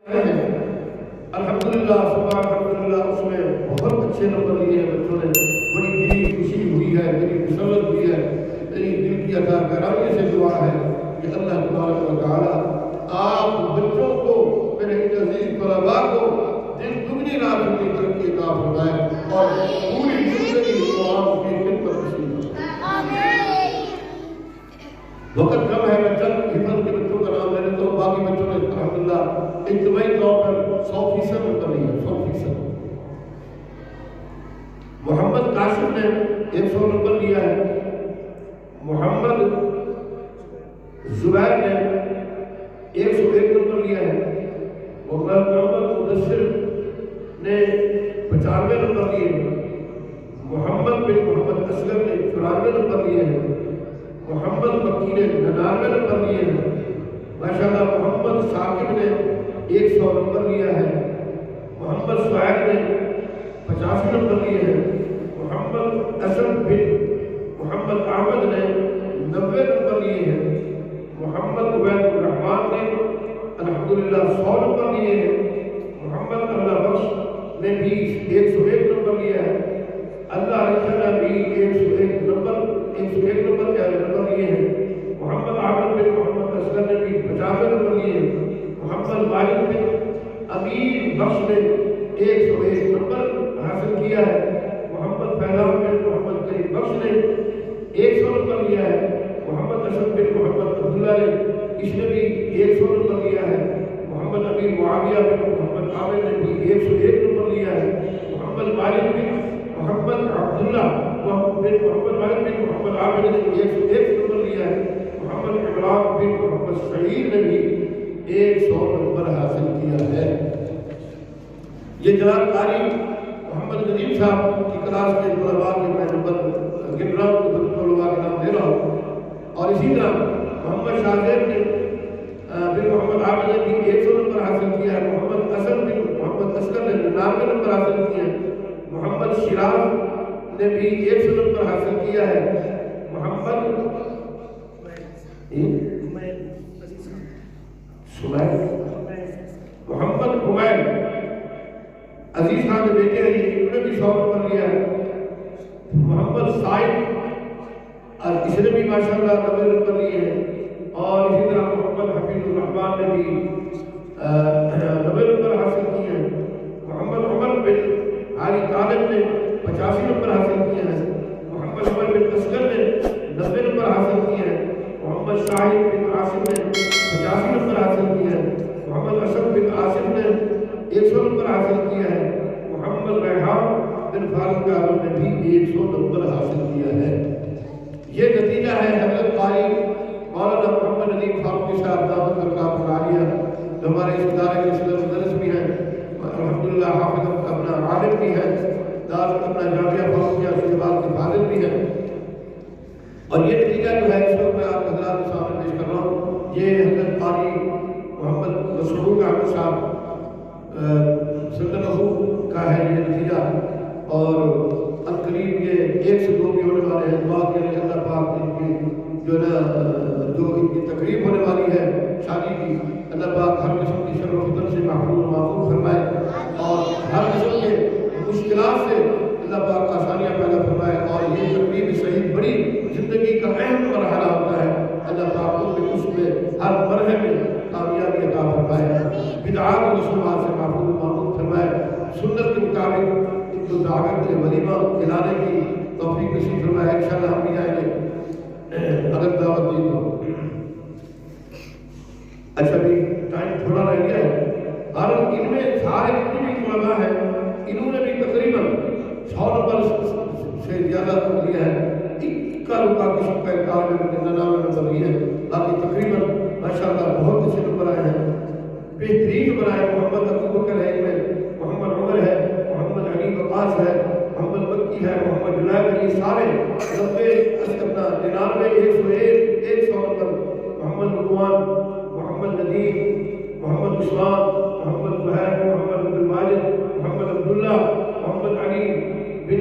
الحمدللہ صبح الحمدللہ اس میں بہت اچھے نمبر لیے ہیں بچوں نے. بڑی دلی خوشی ہوئی ہے, دلی مسرت ہوئی ہے. میری دل کی عطا گرامی سے دعا ہے کہ اللہ تبارک و تعالیٰ آپ بچوں کو, میرے عزیز طلباء کو دن دگنی رات دگنی ترقی عطا فرمائے اور پوری زندگی کو آپ کی خدمت نصیب فرمائے. وقت کم ہے, میں چند حفظ کے بچوں کا نام لے لیتا ہوں. باقی بچوں نے الحمدللہ اجتماعی طور پر 100% نمبر لیا, 100%. محمد قاسم نے 100 نمبر لیا ہے. محمد زبیر نے 101 نمبر لیا ہے. محمد مدثر نے 95 نمبر لیے. محمد بن محمد اصغر نے 94 نمبر لیے ہیں. محمد مکی نے 99 نمبر لیے ہیں. ماشاءاللہ محمد ثاقب نے 100 نمبر لیا ہے. محمد سعید نے 85 نمبر لیے ہیں. محمد اسد بن محمد احمد نے 90 نمبر لیے ہیں. محمد عبید الرحمان نے الحمدللہ 100 نمبر لیے ہیں. محمد اللہ بخش نے بھی 101 نمبر لیا ہے. اللہ رکھا نے بھی 101 نمبر کیا نمبر لیے ہیں. محمد عابد بن محمد اصغر نے بھی 50 نمبر لیے ہیں. محمد مالک بن امیر بخش نے 101 نمبر حاصل کیا ہے. محمد فیضان بن محمد کریم بخش نے 100 نمبر لیا ہے. محمد اسد بن محمد عبداللہ نے اس نے بھی 100 نمبر لیا ہے. محمد امیر معاویہ بن محمد عامر نے بھی 101 نمبر لیا ہے. محمد مالک بن محمد عبداللہ بن محمد مالک بن محمد عامر نے 101 نمبر لیا ہے. محمد عمران بن محمد سعید نے بھی 100 نمبر حاصل کیا ہے. یہ جناب قاری محمد ندیم صاحب کی کلاس کے طلباء کے میں نمبر گن رہا ہوں, طلباء کے نام دے رہا ہوں. اور اسی طرح محمد شاہزیب نے بن محمد عابد نے بھی 100 نمبر حاصل کیا ہے. محمد اسد بن محمد اصغر نے 99 نمبر حاصل کیا ہے. محمد شراز نے بھی 100 نمبر حاصل کیا ہے. محمد محمد حمید عزیز خان کے بیٹے ہیں, انہوں نے بھی 100 نمبر لیا ہے. محمد سائد اس نے بھی ماشاءاللہ 90 نمبر لیے ہیں. اور اسی طرح محمد حفیظ الرحمان نے بھی 90 نمبر حاصل کیے ہیں. محمد عمر بن علی طالب نے 85 نمبر حاصل کیے ہیں. محمد عمر بن اصغر نے 90 نمبر حاصل کیے ہیں. محمد شاہد بن عاصم نے 85 نمبر حاصل کیے ہیں. محمد اسد بن عاصم نے 100 نمبر حاصل کیا ہے. محمد ریحان بن فاروق عالم نے بھی 100 نمبر حاصل کیا ہے. یہ نتیجہ ہے حضرت قاری مولانا محمد ندیم فاروقی صاحب دامت برکاتہ عالیہ, جو ہمارے اس ادارے کے صدر مدرس بھی ہیں, الحمدللہ حافظ اپنا عالم بھی ہے, دار اپنا جامعہ فاروقیہ شہباز کے فاضل بھی ہیں. اور یہ نتیجہ جو ہے اس وقت میں آپ حضرات کے سامنے پیش کر رہا ہوں, یہ حضرت قاری محمد مسعود احمد صاحب سلطنت کا ہے یہ نتیجہ. اور عنقریب یہ 1 سے 2 بھی ہونے والے ہیں. دعا کے لیے اللہ پاک ان کی جو نا جو ان کی تقریب ہونے والی ہے شادی کی, اللہ پاک ہر قسم کی شر و فتن سے محفوظ و محفوظ فرمائے, اور ہر قسم کے مشکلات سے اللہ پاک آسانیاں پیدا فرمائے. اور یہ تقریب صحیح بڑی زندگی کا اہم مرحلہ ہوتا ہے. اللہ پاک کو اس میں ہر مرحلے میں کامیابی عطا فرمائے, بدعات و رسومات سے محفوظ و محفوظ فرمائے. سنت کے مطابق ان کو دعوت ولیمہ کھلانے کی توفیق نصیب فرمائے. انشاءاللہ ہم بھی جائیں گے اگر دعوت دی تو. اچھا بھی ٹائم تھوڑا رہ گیا ہے. اور ان میں سارے جتنے بھی طلباء ہیں انہوں نے بھی تقریباً 100 نمبر سے زیادہ لیا ہے. اکا رکا قسم کا 99 نمبر لیا ہے. باقی تقریباً ماشاءاللہ بہت اچھے نمبر آئے ہیں, بہترین نمبر آئے. محمد ابو بکر ہے, ان میں محمد عمر ہے, محمد علی وقاص ہے, محمد مکی ہے, محمد جنید ہے. یہ سارے 90 اپنا 99 101 100 نمبر. محمد رضوان, محمد ندیم, محمد عثمان, محمد زہیر, محمد عبد الماجد, محمد عبداللہ, محمد علی بن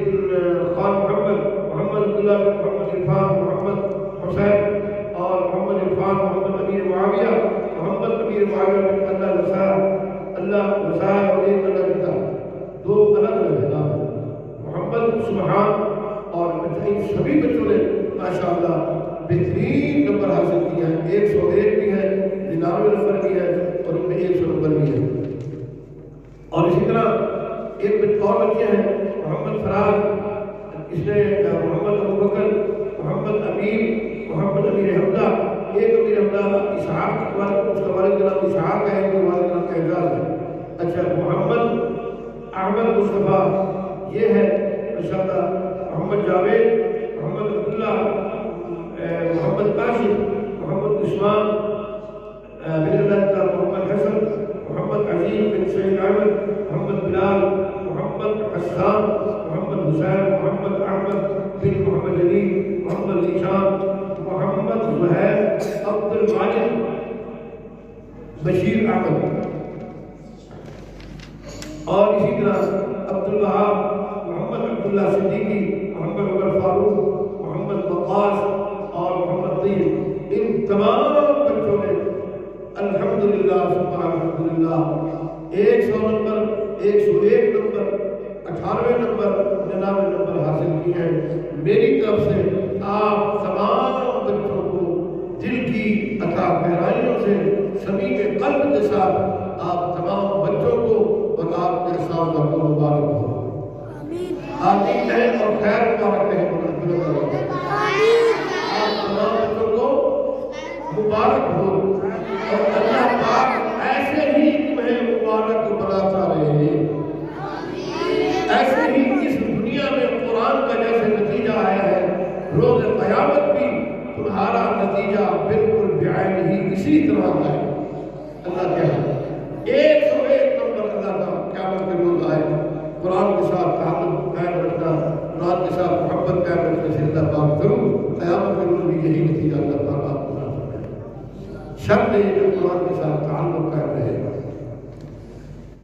خان محمد, محمد عبداللہ بن محمد عرفان, محمد حسین, اور محمد عرفان, محمد امیر معاویہ, محمد امیر معاویہ بن اللہ عبداللہ وسائل اور ایک اللہ کتاب، دو الگ الگ کتاب ہیں۔ محمد سبحان اور ان سبھی بچوں نے ماشاءاللہ بہترین نمبر حاصل کیے ہیں، 101 بھی ہیں، 99 نمبر بھی ہیں اور ان میں 100 نمبر بھی ہیں۔ اور اسی طرح ایک اور بچے ہیں محمد فراز، اس نے محمد ابوبکر، محمد امیر حمزہ، ایک امیر حمزہ اسحاق کے والد، اس کا والد کا نام اسحاق ہے، ایک کا والد کا نام اعجاز ہے۔ اچھا محمد احمد مصطفیٰ یہ ہے ماشاءاللہ، محمد جاوید، محمد عبداللہ، محمد کاشف، محمد عثمان بن اللہ، محمد حسن، محمد عظیم بن سعید احمد، محمد بلال، محمد حسان، محمد حسین، محمد احمد بن محمد جلیل، محمد ذیشان، محمد زہیر، عبد الماجد، بشیر احمد، اور اسی طرح عبد الوہاب، محمد عبداللہ صدیقی، محمد عمر فاروق، محمد وقاص اور محمد طیب، ان تمام بچوں نے الحمدللہ ثم الحمدللہ 100 نمبر، 101 نمبر، 98 نمبر، 99 نمبر حاصل کیے ہیں۔ میری طرف سے آپ تمام بچوں کو دل کی عطا گہرائیوں سے صمیم قلب کے ساتھ آپ تمام بچوں کو اور آپ کے اساتذہ کو مبارک ہو، آمین ہے اور خیر مبارک ہے۔ آپ تمام بچوں کو مبارک ہو اور اللہ پاک ایسے ہی تمہیں مبارک بناتا رہے، ایسے ہی اس دنیا میں قرآن کا جیسے نتیجہ آیا ہے، روز قیامت بھی تمہارا نتیجہ بالکل بعین ہی اسی طرح آئے۔ اللہ کیا ہے 101 نمبر اللہ کا قیامت کے روز آئے، قرآن کے ساتھ تعلق قائم رکھنا، قرآن کے ساتھ محبت قائم رکھنے سے اللہ پاک ضرور قیامت کے روز بھی یہی نتیجہ اللہ پاک آپ کو شرط ہے کہ قرآن کے ساتھ تعلق قائم رہے۔